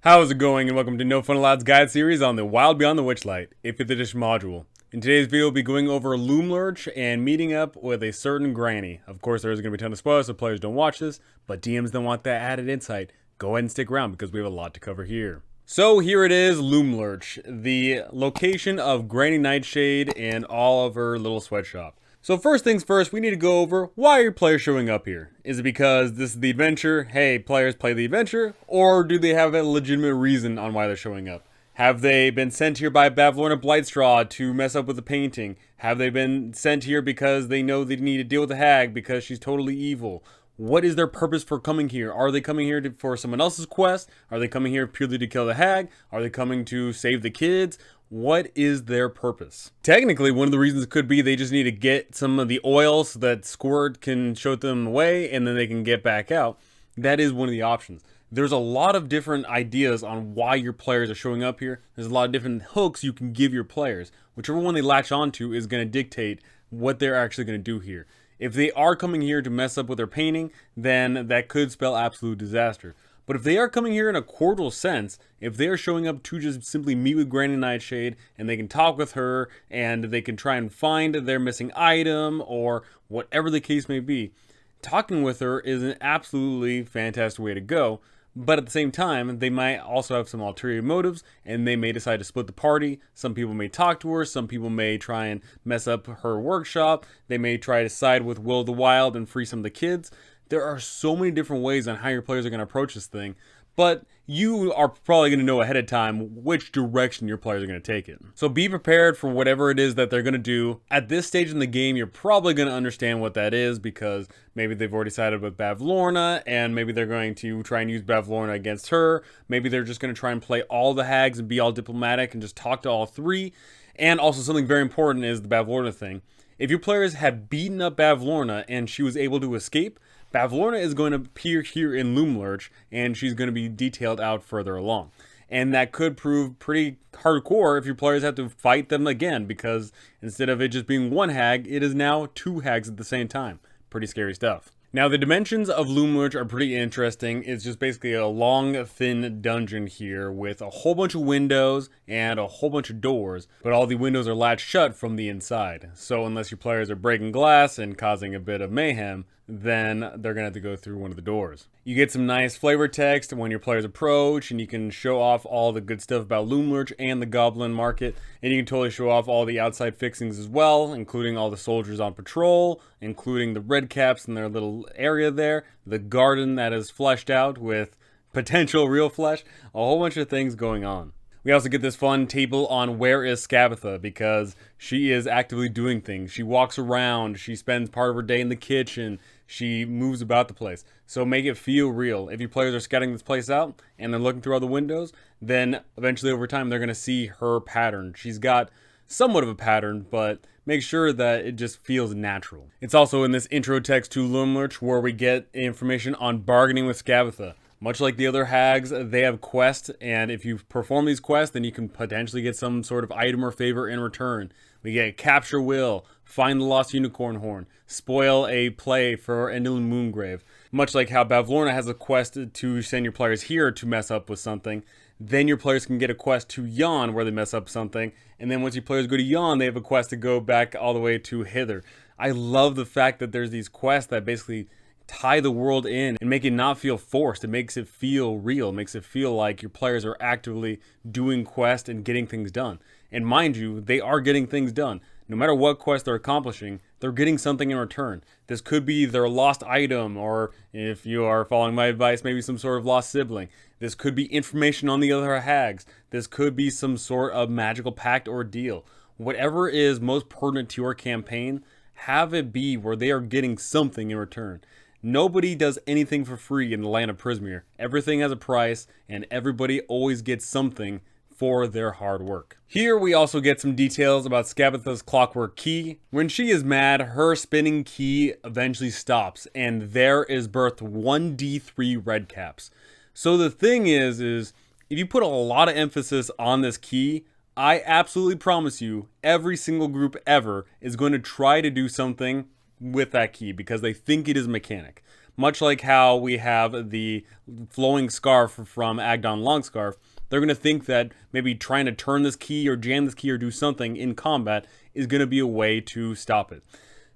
How's it going, and welcome to No Fun Allowed's guide series on the Wild Beyond the Witchlight, a 5th edition module. In today's video, we'll be going over Loomlurch and meeting up with a certain Granny. Of course, there's going to be a ton of spoilers, so players don't watch this, but DMs don't want that added insight. Go ahead and stick around because we have a lot to cover here. So here it is, Loomlurch, the location of Granny Nightshade and all of her little sweatshop. So first things first, we need to go over why are your players showing up here? Is it because this is the adventure, hey, players play the adventure, or do they have a legitimate reason on why they're showing up? Have they been sent here by Bavlorna Blightstraw to mess up with the painting? Have they been sent here because they know they need to deal with the hag because she's totally evil? What is their purpose for coming here? Are they coming here for someone else's quest? Are they coming here purely to kill the hag? Are they coming to save the kids? What is their purpose? Technically, one of the reasons could be they just need to get some of the oil so that Squirt can show them the way and then they can get back out. That is one of the options. There's a lot of different ideas on why your players are showing up here. There's a lot of different hooks you can give your players. Whichever one they latch onto is going to dictate what they're actually going to do here. If they are coming here to mess up with their painting, then that could spell absolute disaster. But if they are coming here in a cordial sense, if they are showing up to just simply meet with Granny Nightshade and they can talk with her and they can try and find their missing item or whatever the case may be, talking with her is an absolutely fantastic way to go. But at the same time, they might also have some ulterior motives and they may decide to split the party. Some people may talk to her, some people may try and mess up her workshop, they may try to side with Will the Wild and free some of the kids. There are so many different ways on how your players are going to approach this thing, but you are probably going to know ahead of time which direction your players are going to take it. So be prepared for whatever it is that they're going to do. At this stage in the game, you're probably going to understand what that is because maybe they've already sided with Bavlorna and maybe they're going to try and use Bavlorna against her. Maybe they're just going to try and play all the hags and be all diplomatic and just talk to all three. And also something very important is the Bavlorna thing. If your players had beaten up Bavlorna and she was able to escape, Bavlorna is going to appear here in Loomlurch, and she's going to be detailed out further along. And that could prove pretty hardcore if your players have to fight them again, because instead of it just being one hag, it is now two hags at the same time. Pretty scary stuff. Now, the dimensions of Loomlurch are pretty interesting. It's just basically a long, thin dungeon here with a whole bunch of windows and a whole bunch of doors, but all the windows are latched shut from the inside. So unless your players are breaking glass and causing a bit of mayhem, then they're going to have to go through one of the doors. You get some nice flavor text when your players approach, and you can show off all the good stuff about Loomlurch and the Goblin Market, and you can totally show off all the outside fixings as well, including all the soldiers on patrol, including the red caps in their little area there, the garden that is fleshed out with potential real flesh, a whole bunch of things going on. We also get this fun table on where is Skabatha because she is actively doing things. She walks around, she spends part of her day in the kitchen, she moves about the place. So make it feel real. If your players are scouting this place out and they're looking through all the windows, then eventually over time they're going to see her pattern. She's got somewhat of a pattern, but make sure that it just feels natural. It's also in this intro text to Loomlurch where we get information on bargaining with Skabatha. Much like the other hags, they have quests, and if you perform these quests, then you can potentially get some sort of item or favor in return. We get Capture Will, Find the Lost Unicorn Horn, Spoil a Play for Endlin Moongrave. Much like how Bavlorna has a quest to send your players here to mess up with something, then your players can get a quest to Yon where they mess up something, and then once your players go to Yon, they have a quest to go back all the way to Hither. I love the fact that there's these quests that basically tie the world in and make it not feel forced. It makes it feel real. It makes it feel like your players are actively doing quests and getting things done. And mind you, they are getting things done. No matter what quest they're accomplishing, they're getting something in return. This could be their lost item, or if you are following my advice, maybe some sort of lost sibling. This could be information on the other hags. This could be some sort of magical pact or deal. Whatever is most pertinent to your campaign, have it be where they are getting something in return. Nobody does anything for free in the land of Prismeer. Everything has a price, and everybody always gets something for their hard work. Here we also get some details about Skabatha's clockwork key. When she is mad, her spinning key eventually stops, and there is birthed 1d3 red caps. So the thing is if you put a lot of emphasis on this key, I absolutely promise you, every single group ever is going to try to do something with that key because they think it is a mechanic. much like how we have the flowing scarf from Agdon Longscarf. They're going to think that maybe trying to turn this key or jam this key or do something in combat is going to be a way to stop it.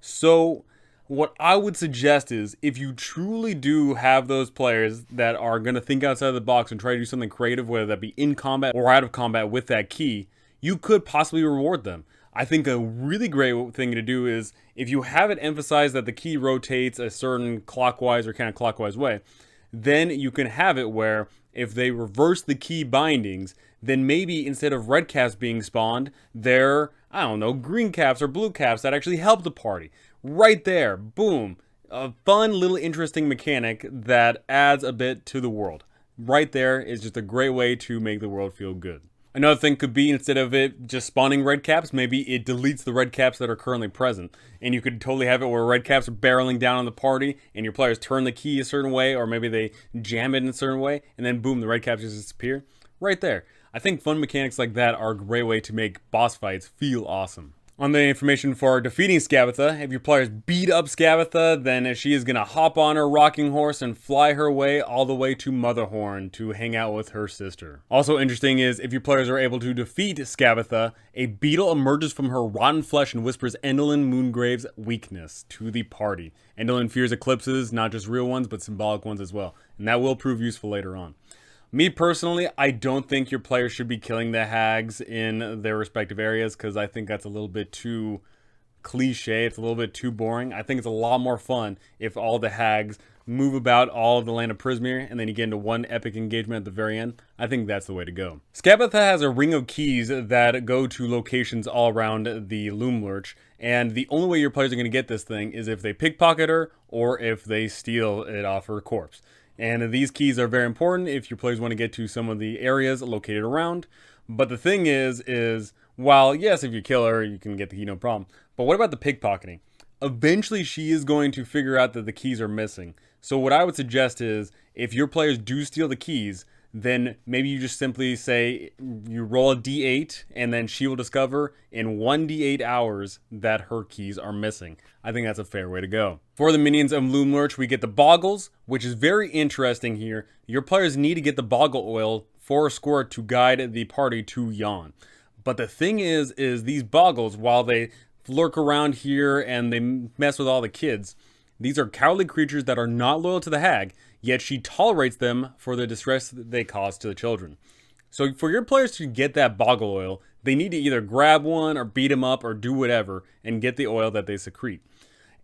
So what I would suggest is, if you truly do have those players that are going to think outside of the box and try to do something creative, whether that be in combat or out of combat with that key, you could possibly reward them. I think a really great thing to do is, if you have it emphasized that the key rotates a certain clockwise or counterclockwise way, then you can have it where if they reverse the key bindings, then maybe instead of red caps being spawned, they're, I don't know, green caps or blue caps that actually help the party. Right there, boom. A fun little interesting mechanic that adds a bit to the world. Right there is just a great way to make the world feel good. Another thing could be, instead of it just spawning red caps, maybe it deletes the red caps that are currently present. And you could totally have it where red caps are barreling down on the party and your players turn the key a certain way, or maybe they jam it in a certain way, and then boom, the red caps just disappear. Right there. I think fun mechanics like that are a great way to make boss fights feel awesome. On the information for defeating Skabatha, if your players beat up Skabatha, then she is going to hop on her rocking horse and fly her way all the way to Motherhorn to hang out with her sister. Also interesting is, if your players are able to defeat Skabatha, a beetle emerges from her rotten flesh and whispers Endelyn Moongrave's weakness to the party. Endelyn fears eclipses, not just real ones, but symbolic ones as well, and that will prove useful later on. Me personally, I don't think your players should be killing the hags in their respective areas, because I think that's a little bit too cliche. It's a little bit too boring. I think it's a lot more fun if all the hags move about all of the land of Prismeer, and then you get into one epic engagement at the very end. I think that's the way to go. Skabatha has a ring of keys that go to locations all around the Loomlurch, and the only way your players are going to get this thing is if they pickpocket her or if they steal it off her corpse. And these keys are very important if your players want to get to some of the areas located around. But the thing is while yes, if you kill her, you can get the key, no problem. But what about the pickpocketing? Eventually, she is going to figure out that the keys are missing. So what I would suggest is, if your players do steal the keys, then maybe you just simply say, you roll a d8, and then she will discover in 1d8 hours that her keys are missing. I think that's a fair way to go. For the minions of Loomlurch, we get the Boggles, which is very interesting here. Your players need to get the Boggle Oil for a squirt to guide the party to Yawn. But the thing is these Boggles, while they lurk around here and they mess with all the kids, these are cowardly creatures that are not loyal to the hag, yet she tolerates them for the distress that they cause to the children. So for your players to get that Boggle Oil, they need to either grab one or beat them up or do whatever and get the oil that they secrete.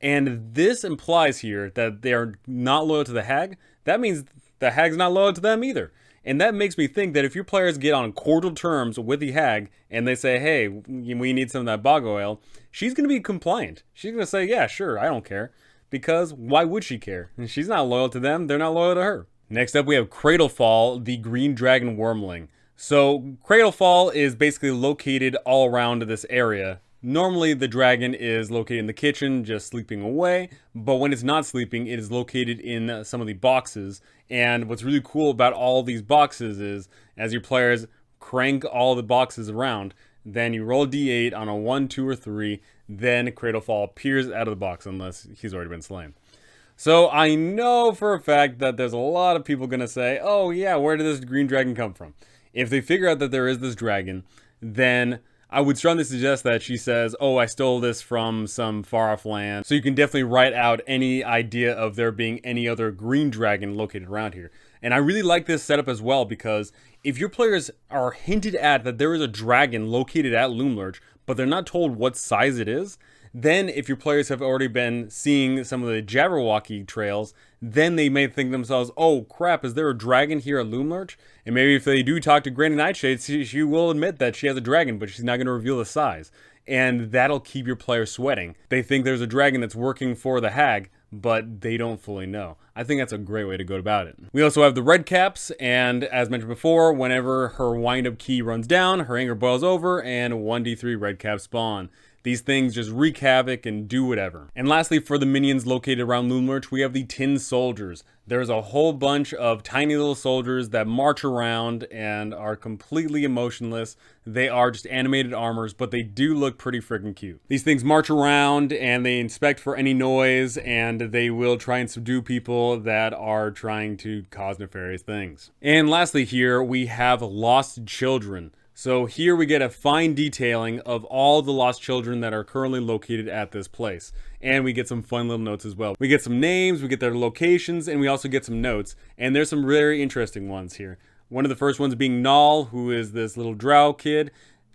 And this implies here that they are not loyal to the hag. That means the hag's not loyal to them either. And that makes me think that if your players get on cordial terms with the hag and they say, hey, we need some of that Boggle Oil, she's going to be compliant. She's going to say, yeah, sure, I don't care. Because why would she care? She's not loyal to them, they're not loyal to her. Next up, we have Cradlefall, the green dragon wormling. So Cradlefall is basically located all around this area. Normally the dragon is located in the kitchen, just sleeping away, but when it's not sleeping, it is located in some of the boxes. And what's really cool about all these boxes is, as your players crank all the boxes around, then you roll a d8 on a 1, 2, or 3, then Cradlefall appears out of the box unless he's already been slain. So I know for a fact that there's a lot of people going to say, oh yeah, where did this green dragon come from? If they figure out that there is this dragon, then I would strongly suggest that she says, oh, I stole this from some far off land. So you can definitely write out any idea of there being any other green dragon located around here. And I really like this setup as well, because if your players are hinted at that there is a dragon located at Loomlurch, but they're not told what size it is, then if your players have already been seeing some of the Jabberwocky trails, then they may think themselves, oh crap, is there a dragon here at Loomlurch? And maybe if they do talk to Granny Nightshade, she will admit that she has a dragon, but she's not going to reveal the size. And that'll keep your players sweating. They think there's a dragon that's working for the hag, but they don't fully know. I think that's a great way to go about it. We also have the red caps, and as mentioned before, whenever her wind-up key runs down, her anger boils over, and 1d3 red caps spawn. these things just wreak havoc and do whatever. And lastly, for the minions located around Loomlurch, we have the Tin Soldiers. There's a whole bunch of tiny little soldiers that march around and are completely emotionless. They are just animated armors, but they do look pretty freaking cute. These things march around and they inspect for any noise, and they will try and subdue people that are trying to cause nefarious things. And lastly here, we have lost children. So here we get a fine detailing of all the lost children that are currently located at this place. And we get some fun little notes as well. We get some names, we get their locations, and we also get some notes. And there's some very interesting ones here. One of the first ones being Null, who is this little drow kid.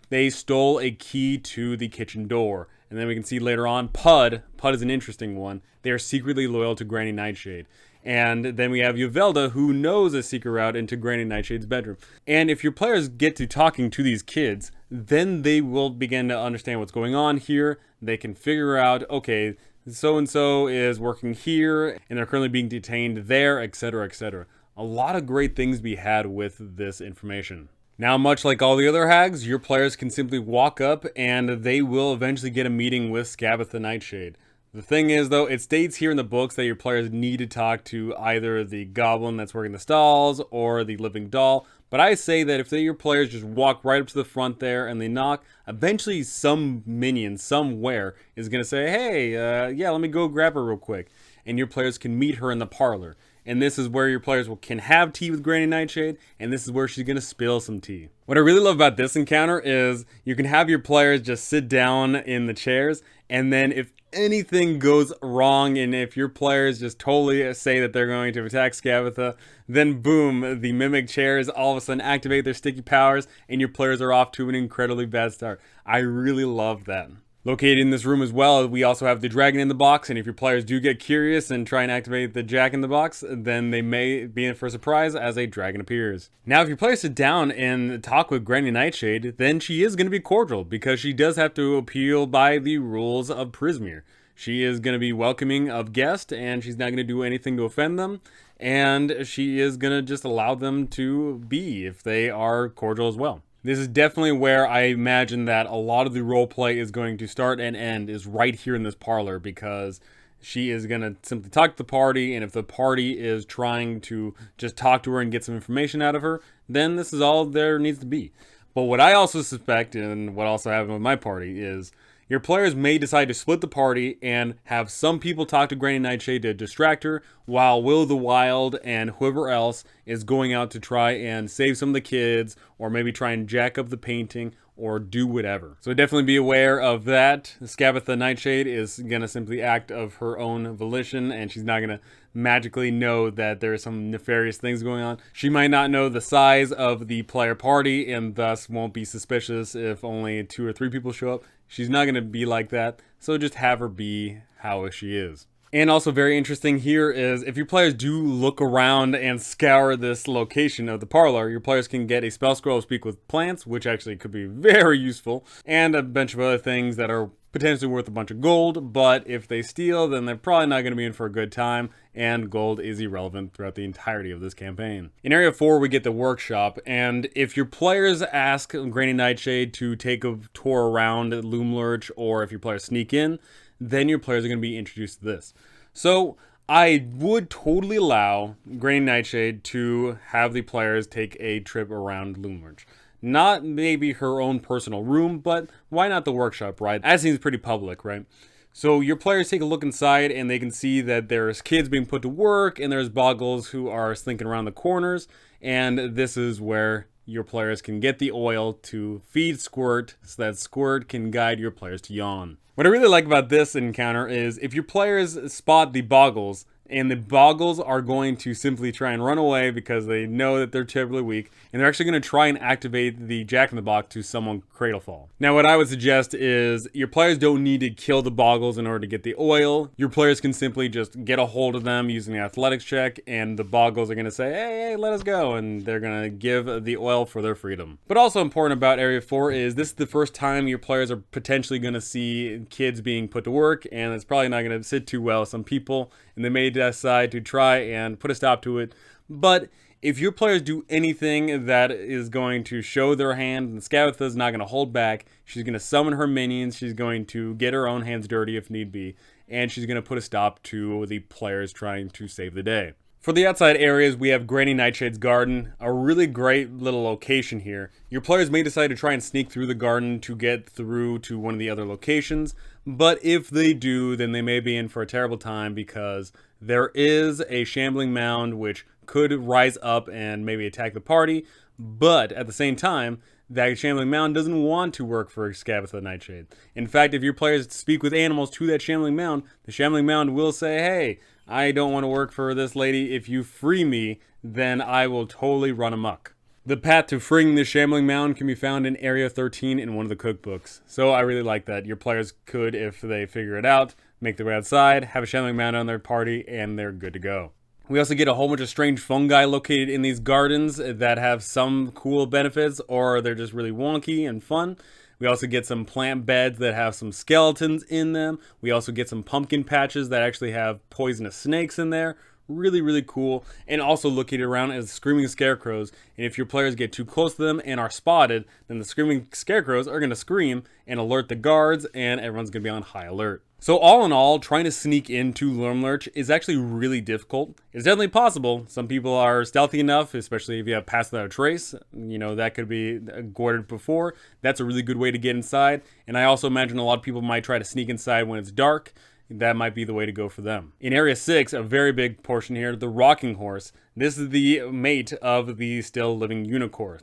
They stole a key to the kitchen door. And then we can see later on, Pud. Pud is an interesting one. They are secretly loyal to Granny Nightshade. And then we have Yvelda, who knows a secret route into Granny Nightshade's bedroom. And if your players get to talking to these kids, then they will begin to understand what's going on here. They can figure out, okay, so-and-so is working here, and they're currently being detained there, etc., etc. A lot of great things to be had with this information. Now, much like all the other hags, your players can simply walk up, and they will eventually get a meeting with Skabatha Nightshade. The thing is, though, it states here in the books that your players need to talk to either the goblin that's working the stalls or the living doll. But I say that if your players just walk right up to the front there and they knock, eventually some minion somewhere is going to say, hey, yeah, let me go grab her real quick. And your players can meet her in the parlor. And this is where your players can have tea with Granny Nightshade, and this is where she's going to spill some tea. What I really love about this encounter is you can have your players just sit down in the chairs, and then if anything goes wrong, and if your players just totally say that they're going to attack Skabatha, then boom, the mimic chairs all of a sudden activate their sticky powers, and your players are off to an incredibly bad start. I really love that. Located in this room as well, we also have the dragon in the box, and if your players do get curious and try and activate the jack in the box, then they may be in for a surprise as a dragon appears. Now, if your players sit down and talk with Granny Nightshade, then she is going to be cordial, because she does have to appeal by the rules of Prismere. She is going to be welcoming of guests, and she's not going to do anything to offend them, and she is going to just allow them to be if they are cordial as well. This is definitely where I imagine that a lot of the roleplay is going to start and end, is right here in this parlor, because she is going to simply talk to the party, and if the party is trying to just talk to her and get some information out of her, then this is all there needs to be. But what I also suspect, and what also happened with my party, is your players may decide to split the party and have some people talk to Granny Nightshade to distract her, while Will the Wild and whoever else is going out to try and save some of the kids, or maybe try and jack up the painting, or do whatever. So definitely be aware of that. Skabatha Nightshade is going to simply act of her own volition, and she's not going to magically know that there are some nefarious things going on. She might not know the size of the player party, and thus won't be suspicious if only 2 or 3 people show up. She's not going to be like that, so just have her be how she is. And also very interesting here is if your players do look around and scour this location of the parlor, your players can get a spell scroll of Speak with Plants, which actually could be very useful, and a bunch of other things that are potentially worth a bunch of gold, but if they steal, then they're probably not going to be in for a good time, and gold is irrelevant throughout the entirety of this campaign. In Area 4, we get the workshop, and if your players ask Granny Nightshade to take a tour around Loomlurch, or if your players sneak in, then your players are going to be introduced to this. So I would totally allow Granny Nightshade to have the players take a trip around Loomlurch. Not maybe her own personal room, but why not the workshop, right? That seems pretty public, right? So your players take a look inside and they can see that there's kids being put to work and there's boggles who are slinking around the corners. And this is where your players can get the oil to feed Squirt so that Squirt can guide your players to yawn. What I really like about this encounter is if your players spot the boggles, and the boggles are going to simply try and run away because they know that they're terribly weak, and they're actually going to try and activate the Jack-in-the-Box to summon Cradlefall. Now what I would suggest is your players don't need to kill the boggles in order to get the oil. Your players can simply just get a hold of them using the athletics check, and the boggles are going to say, hey, let us go, and they're going to give the oil for their freedom. But also important about Area 4 is this is the first time your players are potentially going to see kids being put to work, and it's probably not going to sit too well with some people, and they may decide to try and put a stop to it. But If your players do anything that is going to show their hand, and Skabatha is not going to hold back, she's going to summon her minions, she's going to get her own hands dirty if need be, and she's going to put a stop to the players trying to save the day. For the outside areas, we have Granny Nightshade's garden, a really great little location here. Your players may decide to try and sneak through the garden to get through to one of the other locations, but if they do, then they may be in for a terrible time because there is a shambling mound which could rise up and maybe attack the party, but at the same time, that shambling mound doesn't want to work for Skabatha Nightshade. In fact, if your players speak with animals to that shambling mound, the shambling mound will say, hey, I don't want to work for this lady. If you free me, then I will totally run amok. The path to freeing the shambling mound can be found in Area 13 in one of the cookbooks. So I really like that. Your players could, if they figure it out, make their way outside, have a shambling mound on their party, and they're good to go. We also get a whole bunch of strange fungi located in these gardens that have some cool benefits, or they're just really wonky and fun. We also get some plant beds that have some skeletons in them. We also get some pumpkin patches that actually have poisonous snakes in there. Really, really cool. And also located around as screaming scarecrows. And if your players get too close to them and are spotted, then the screaming scarecrows are going to scream and alert the guards, and everyone's going to be on high alert. So all in all, trying to sneak into Loomlurch is actually really difficult. It's definitely possible. Some people are stealthy enough, especially if you have Pass Without a Trace. You know, that could be guarded before. That's a really good way to get inside. And I also imagine a lot of people might try to sneak inside when it's dark. That might be the way to go for them. In Area 6, a very big portion here, the rocking horse. This is the mate of the still living unicorn.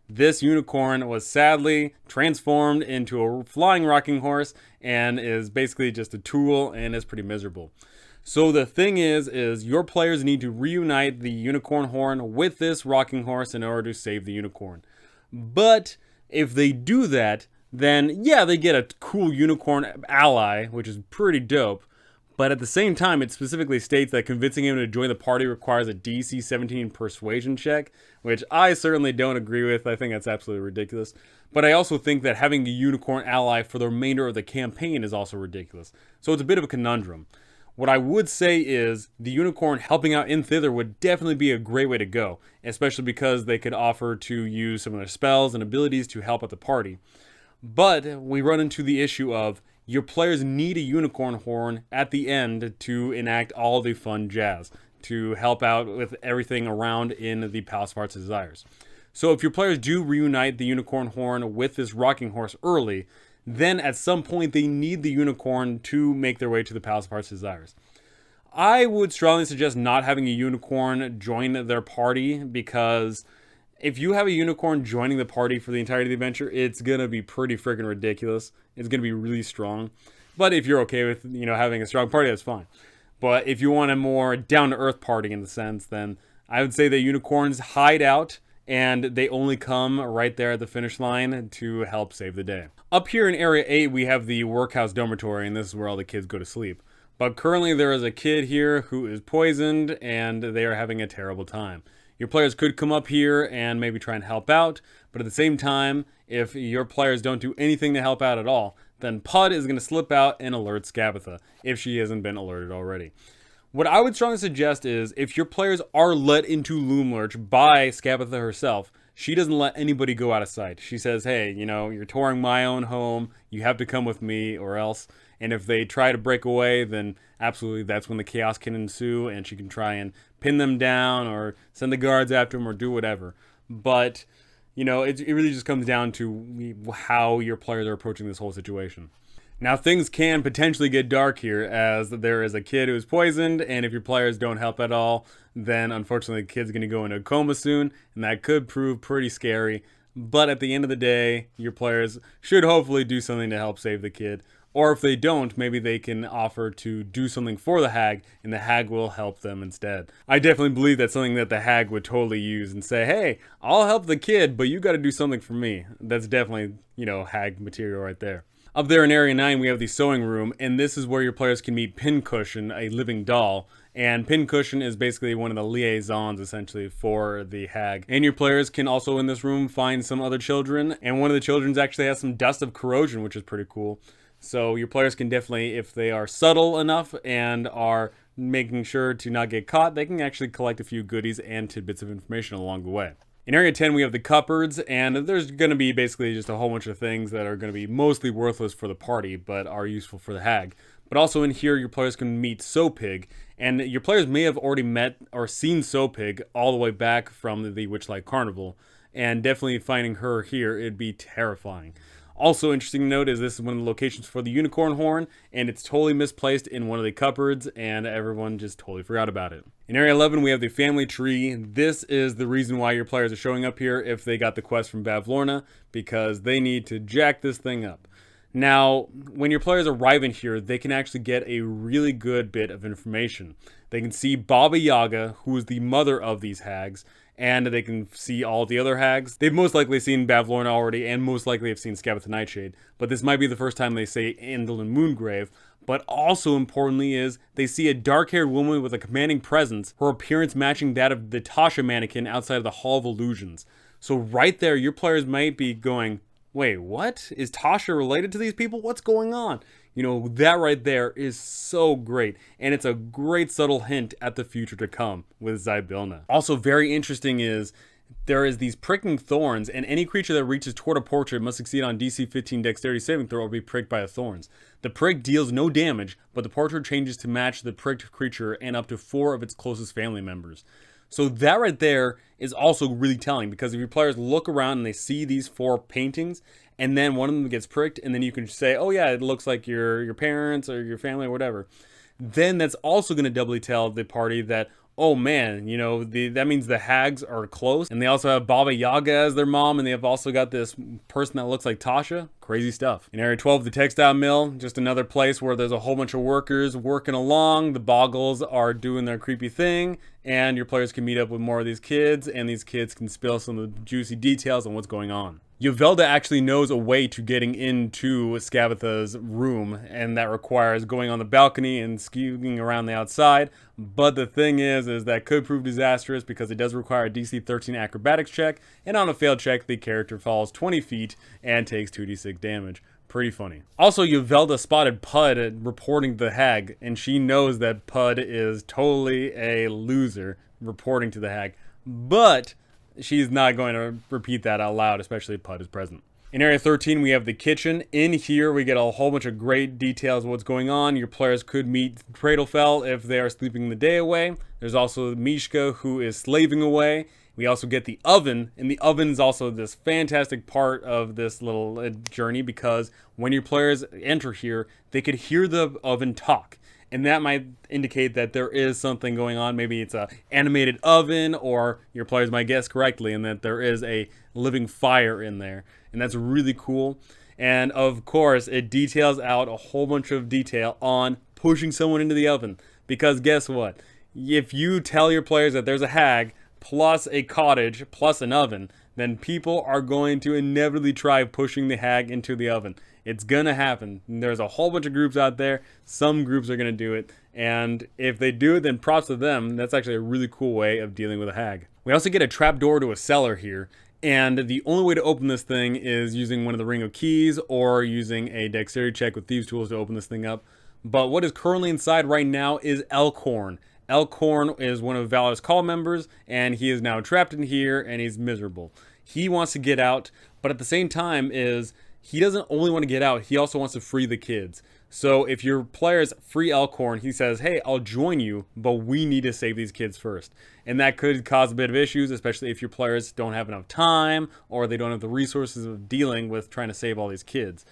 This unicorn was sadly transformed into a flying rocking horse and is basically just a tool and is pretty miserable. So the thing is your players need to reunite the unicorn horn with this rocking horse in order to save the unicorn. But if they do that, then yeah, they get a cool unicorn ally, which is pretty dope. But at the same time, it specifically states that convincing him to join the party requires a DC 17 persuasion check, which I certainly don't agree with. I think that's absolutely ridiculous. But I also think that having a unicorn ally for the remainder of the campaign is also ridiculous. So it's a bit of a conundrum. What I would say is the unicorn helping out in thither would definitely be a great way to go, especially because they could offer to use some of their spells and abilities to help out the party. But we run into the issue of your players need a unicorn horn at the end to enact all the fun jazz, to help out with everything around in the Palace of Heart's Desires. So if your players do reunite the unicorn horn with this rocking horse early, then at some point they need the unicorn to make their way to the Palace of Heart's Desires. I would strongly suggest not having a unicorn join their party, because if you have a unicorn joining the party for the entirety of the adventure, it's going to be pretty freaking ridiculous. It's going to be really strong. But if you're okay with, having a strong party, that's fine. But if you want a more down-to-earth party in the sense, then I would say that unicorns hide out and they only come right there at the finish line to help save the day. Up here in Area 8, we have the workhouse dormitory, and this is where all the kids go to sleep. But currently there is a kid here who is poisoned, and they are having a terrible time. Your players could come up here and maybe try and help out, but at the same time, if your players don't do anything to help out at all, then Pud is going to slip out and alert Skabatha, if she hasn't been alerted already. What I would strongly suggest is, if your players are let into Loomlurch by Skabatha herself, she doesn't let anybody go out of sight. She says, hey, you're touring my own home, you have to come with me or else. And if they try to break away, then absolutely that's when the chaos can ensue, and she can try and pin them down or send the guards after them or do whatever. But, it really just comes down to how your players are approaching this whole situation. Now, things can potentially get dark here, as there is a kid who's poisoned, and if your players don't help at all, then unfortunately the kid's going to go into a coma soon, and that could prove pretty scary. But at the end of the day, your players should hopefully do something to help save the kid. Or if they don't, maybe they can offer to do something for the hag, and the hag will help them instead. I definitely believe that's something that the hag would totally use and say, hey, I'll help the kid, but you got to do something for me. That's definitely, hag material right there. Up there in Area 9, we have the sewing room, and this is where your players can meet Pincushion, a living doll. And Pincushion is basically one of the liaisons, essentially, for the hag. And your players can also, in this room, find some other children, and one of the children actually has some dust of corrosion, which is pretty cool. So your players can definitely, if they are subtle enough and are making sure to not get caught, they can actually collect a few goodies and tidbits of information along the way. In Area 10, we have the cupboards, and there's going to be basically just a whole bunch of things that are going to be mostly worthless for the party, but are useful for the hag. But also in here, your players can meet Soapig, and your players may have already met or seen Soapig all the way back from the Witchlight Carnival, and definitely finding her here, it'd be terrifying. Also interesting to note is this is one of the locations for the unicorn horn, and it's totally misplaced in one of the cupboards, and everyone just totally forgot about it. In Area 11, we have the family tree. This is the reason why your players are showing up here if they got the quest from Bavlorna, because they need to jack this thing up. Now, when your players arrive in here, they can actually get a really good bit of information. They can see Baba Yaga, who is the mother of these hags, and they can see all the other hags. They've most likely seen Bavlorna already, and most likely have seen Skabatha Nightshade, but this might be the first time they say Indolin Moongrave. But also importantly is, they see a dark-haired woman with a commanding presence, her appearance matching that of the Tasha mannequin outside of the Hall of Illusions. So right there, your players might be going, wait, what? Is Tasha related to these people? What's going on? You know, that right there is so great, and it's a great subtle hint at the future to come with Zybilna. Also very interesting is there is these pricking thorns, and any creature that reaches toward a portrait must succeed on DC 15 dexterity saving throw or be pricked by the thorns. The prick deals no damage, but the portrait changes to match the pricked creature and up to 4 of its closest family members. So that right there is also really telling, because if your players look around and they see these 4 paintings, and then one of them gets pricked, and then you can say, oh yeah, it looks like your parents or your family or whatever, then that's also going to doubly tell the party that, oh man, you know, that means the hags are close, and they also have Baba Yaga as their mom, and they have also got this person that looks like Tasha. Crazy stuff. In Area 12, the textile mill, just another place where there's a whole bunch of workers working along. The boggles are doing their creepy thing, and your players can meet up with more of these kids, and these kids can spill some of the juicy details on what's going on. Yvelda actually knows a way to getting into Skabatha's room, and that requires going on the balcony and skewing around the outside. But the thing is that could prove disastrous because it does require a DC 13 acrobatics check, and on a failed check, the character falls 20 feet and takes 2d6 damage. Pretty funny. Also, Yvelda spotted Pud reporting to the hag, and she knows that Pud is totally a loser reporting to the hag. But she's not going to repeat that out loud, especially if Pud is present. In Area 13, we have the kitchen. In here, we get a whole bunch of great details of what's going on. Your players could meet Cradlefell if they are sleeping the day away. There's also Mishka, who is slaving away. We also get the oven, and the oven is also this fantastic part of this little journey, because when your players enter here, they could hear the oven talk. And that might indicate that there is something going on. Maybe it's a animated oven, or your players might guess correctly, and that there is a living fire in there. And that's really cool. And of course, it details out a whole bunch of detail on pushing someone into the oven. Because guess what? If you tell your players that there's a hag, plus a cottage, plus an oven, then people are going to inevitably try pushing the hag into the oven. It's gonna happen. There's a whole bunch of groups out there. Some groups are gonna do it, and if they do it, then props to them. That's actually a really cool way of dealing with a hag. We also get a trapdoor to a cellar here, and the only way to open this thing is using one of the Ring of Keys or using a dexterity check with Thieves' Tools to open this thing up. But what is currently inside right now is Elkhorn. Elkhorn is one of Valor's Call members, and he is now trapped in here, and he's miserable. He wants to get out, but at the same time he doesn't only want to get out, he also wants to free the kids. So if your players free Elkhorn, he says, hey, I'll join you, but we need to save these kids first. And that could cause a bit of issues, especially if your players don't have enough time, or they don't have the resources of dealing with trying to save all these kids.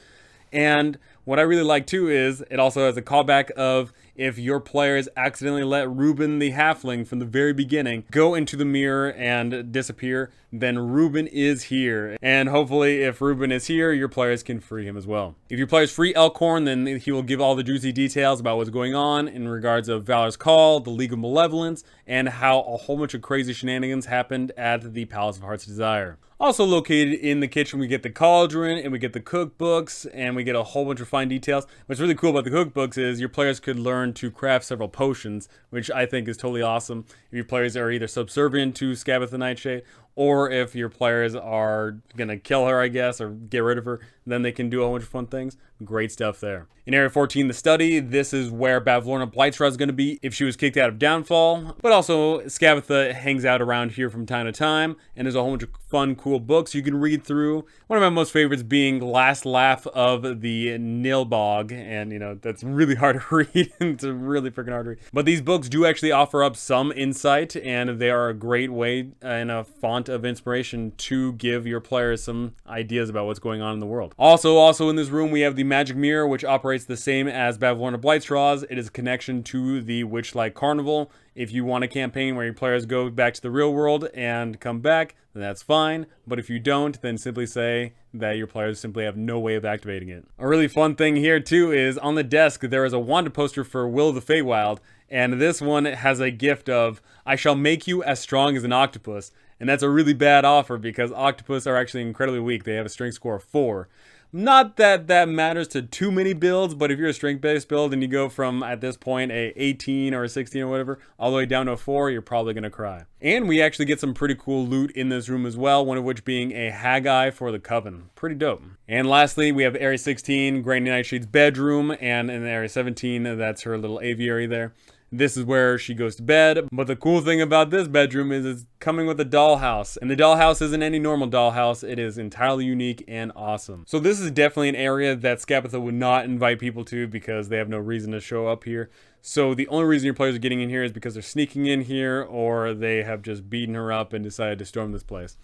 And what I really like too is it also has a callback of if your players accidentally let Reuben the halfling from the very beginning go into the mirror and disappear, then Reuben is here. And hopefully if Reuben is here, your players can free him as well. If your players free Elkhorn, then he will give all the juicy details about what's going on in regards of Valor's Call, the League of Malevolence, and how a whole bunch of crazy shenanigans happened at the Palace of Heart's Desire. Also located in the kitchen, we get the cauldron, and we get the cookbooks, and we get a whole bunch of fine details. What's really cool about the cookbooks is your players could learn to craft several potions, which I think is totally awesome. If your players are either subservient to Skabatha Nightshade, or if your players are going to kill her, I guess, or get rid of her, then they can do a whole bunch of fun things. Great stuff there. In Area 14, the study, this is where Bavlorna Blightstraw is going to be if she was kicked out of Downfall. But also, Skabatha hangs out around here from time to time, and there's a whole bunch of fun, cool books you can read through. One of my most favorites being Last Laugh of the Nilbog, and you know, that's really hard to read. It's really freaking hard to read. But these books do actually offer up some insight, and they are a great way and a font of inspiration to give your players some ideas about what's going on in the world. Also in this room, we have the Magic Mirror, which operates the same as Bavlorna Blightstraw's. It is a connection to the Witchlight Carnival. If you want a campaign where your players go back to the real world and come back, then that's fine. But if you don't, then simply say that your players simply have no way of activating it. A really fun thing here too is on the desk there is a wanted poster for Will of the Feywild, and this one has a gift of, I shall make you as strong as an octopus. And that's a really bad offer because octopus are actually incredibly weak. They have a strength score of 4. Not that that matters to too many builds, but if you're a strength-based build and you go from, at this point, a 18 or a 16 or whatever, all the way down to a 4, you're probably going to cry. And we actually get some pretty cool loot in this room as well, one of which being a Haggai for the Coven. Pretty dope. And lastly, we have Area 16, Granny Nightshade's bedroom, and in Area 17, that's her little aviary there. This is where she goes to bed, but the cool thing about this bedroom is it's coming with a dollhouse. And the dollhouse isn't any normal dollhouse, it is entirely unique and awesome. So this is definitely an area that Skabatha would not invite people to because they have no reason to show up here. So the only reason your players are getting in here is because they're sneaking in here or they have just beaten her up and decided to storm this place.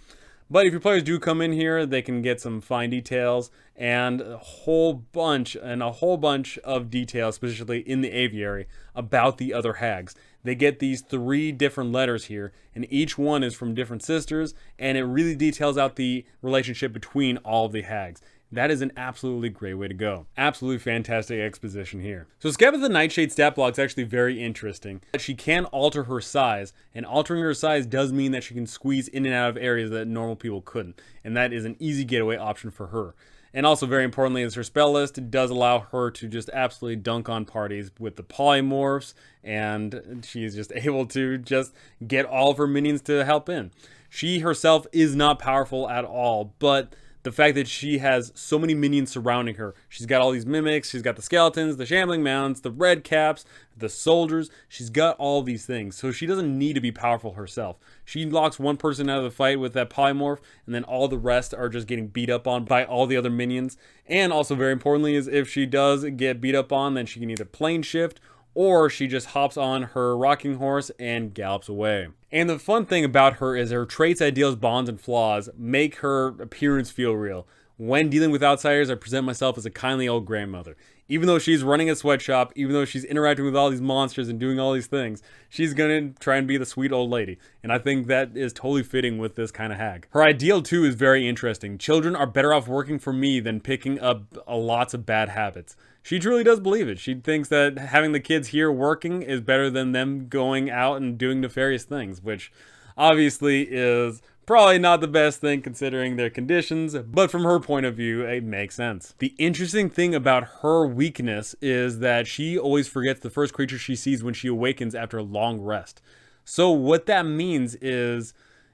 But if your players do come in here, they can get some fine details and a whole bunch of details, specifically in the aviary, about the other hags. They get these 3 different letters here, and each one is from different sisters, and it really details out the relationship between all of the hags. That is an absolutely great way to go. Absolutely fantastic exposition here. So Skabatha Nightshade stat block is actually very interesting. She can alter her size, and altering her size does mean that she can squeeze in and out of areas that normal people couldn't. And that is an easy getaway option for her. And also very importantly is her spell list. It does allow her to just absolutely dunk on parties with the polymorphs, and she's just able to just get all of her minions to help in. She herself is not powerful at all, but the fact that she has so many minions surrounding her. She's got all these mimics, she's got the skeletons, the shambling mounds, the red caps, the soldiers. She's got all these things, so she doesn't need to be powerful herself. She locks one person out of the fight with that polymorph, and then all the rest are just getting beat up on by all the other minions. And also very importantly is if she does get beat up on, then she can either plane shift or she just hops on her rocking horse and gallops away. And the fun thing about her is her traits, ideals, bonds, and flaws make her appearance feel real. When dealing with outsiders, I present myself as a kindly old grandmother. Even though she's running a sweatshop, even though she's interacting with all these monsters and doing all these things, she's gonna try and be the sweet old lady. And I think that is totally fitting with this kind of hag. Her ideal too is very interesting. Children are better off working for me than picking up lots of bad habits. She truly does believe it. She thinks that having the kids here working is better than them going out and doing nefarious things, which obviously is probably not the best thing considering their conditions, but from her point of view, it makes sense. The interesting thing about her weakness is that she always forgets the first creature she sees when she awakens after a long rest. So what that means is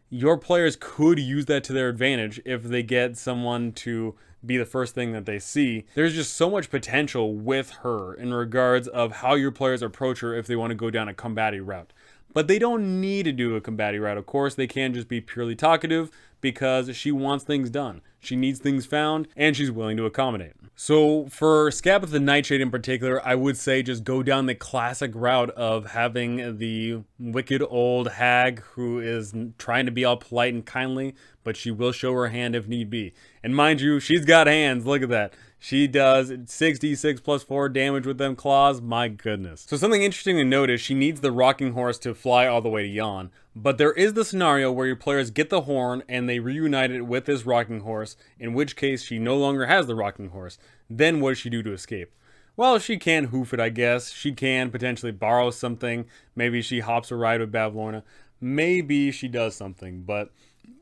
your players could use that to their advantage if they get someone to be the first thing that they see. There's just so much potential with her in regards of how your players approach her if they want to go down a combative route. But they don't need to do a combative route. Of course, they can just be purely talkative because she wants things done. She needs things found, and she's willing to accommodate. So for Skabatha Nightshade in particular, I would say just go down the classic route of having the wicked old hag who is trying to be all polite and kindly, but she will show her hand if need be. And mind you, she's got hands. Look at that. She does 6d6 plus 4 damage with them claws. My goodness. So something interesting to note is she needs the rocking horse to fly all the way to Yon. But there is the scenario where your players get the horn and they reunite it with this rocking horse, in which case she no longer has the rocking horse. Then what does she do to escape? Well, she can hoof it, I guess. She can potentially borrow something. Maybe she hops a ride with Bavlorna. Maybe she does something, but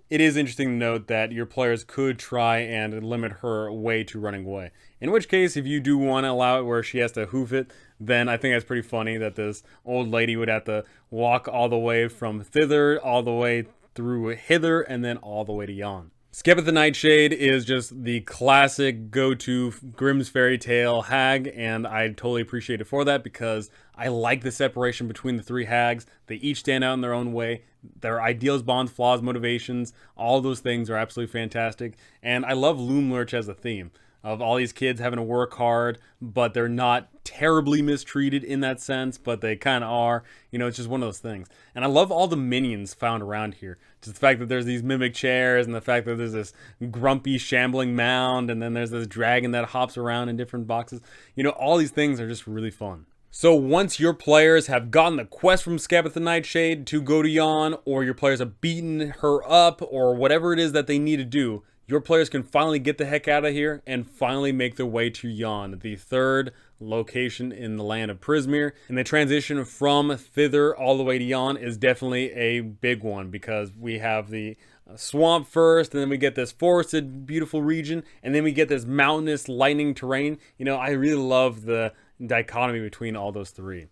it is interesting to note that your players could try and limit her way to running away. In which case, if you do want to allow it where she has to hoof it, then I think that's pretty funny that this old lady would have to walk all the way from thither, all the way through hither, and then all the way to Yon. Skabatha Nightshade is just the classic go-to Grimm's fairy tale hag, and I totally appreciate it for that because I like the separation between the three hags. They each stand out in their own way. Their ideals, bonds, flaws, motivations, all those things are absolutely fantastic. And I love Loomlurch as a theme of all these kids having to work hard, but they're not terribly mistreated in that sense, but they kind of are. You know, it's just one of those things. And I love all the minions found around here. Just the fact that there's these mimic chairs and the fact that there's this grumpy shambling mound and then there's this dragon that hops around in different boxes. You know, all these things are just really fun. So once your players have gotten the quest from Skabatha Nightshade to go to Yon, or your players have beaten her up, or whatever it is that they need to do, your players can finally get the heck out of here and finally make their way to Yon, the third location in the land of Prismeer. And the transition from thither all the way to Yon is definitely a big one because we have the swamp first, and then we get this forested, beautiful region, and then we get this mountainous, lightning terrain. You know, I really love the dichotomy between all those three.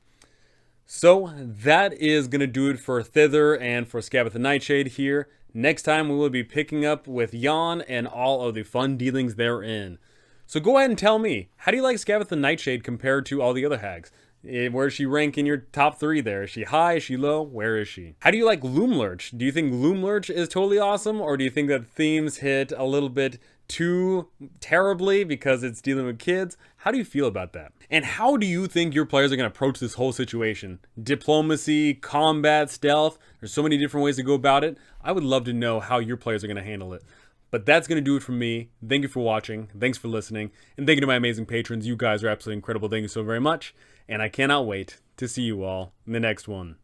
So that is going to do it for Thither and for Skabatha Nightshade here. Next time we will be picking up with Yon and all of the fun dealings therein. So go ahead and tell me, how do you like Skabatha Nightshade compared to all the other hags? Where does she rank in your top 3 there? Is she high? Is she low? Where is she? How do you like Loomlurch? Do you think Loomlurch is totally awesome? Or do you think that themes hit a little bit too terribly because it's dealing with kids? How do you feel about that? And how do you think your players are going to approach this whole situation? Diplomacy, combat, stealth, there's so many different ways to go about it. I would love to know how your players are going to handle it. But that's going to do it for me. Thank you for watching. Thanks for listening. And thank you to my amazing patrons. You guys are absolutely incredible. Thank you so very much. And I cannot wait to see you all in the next one.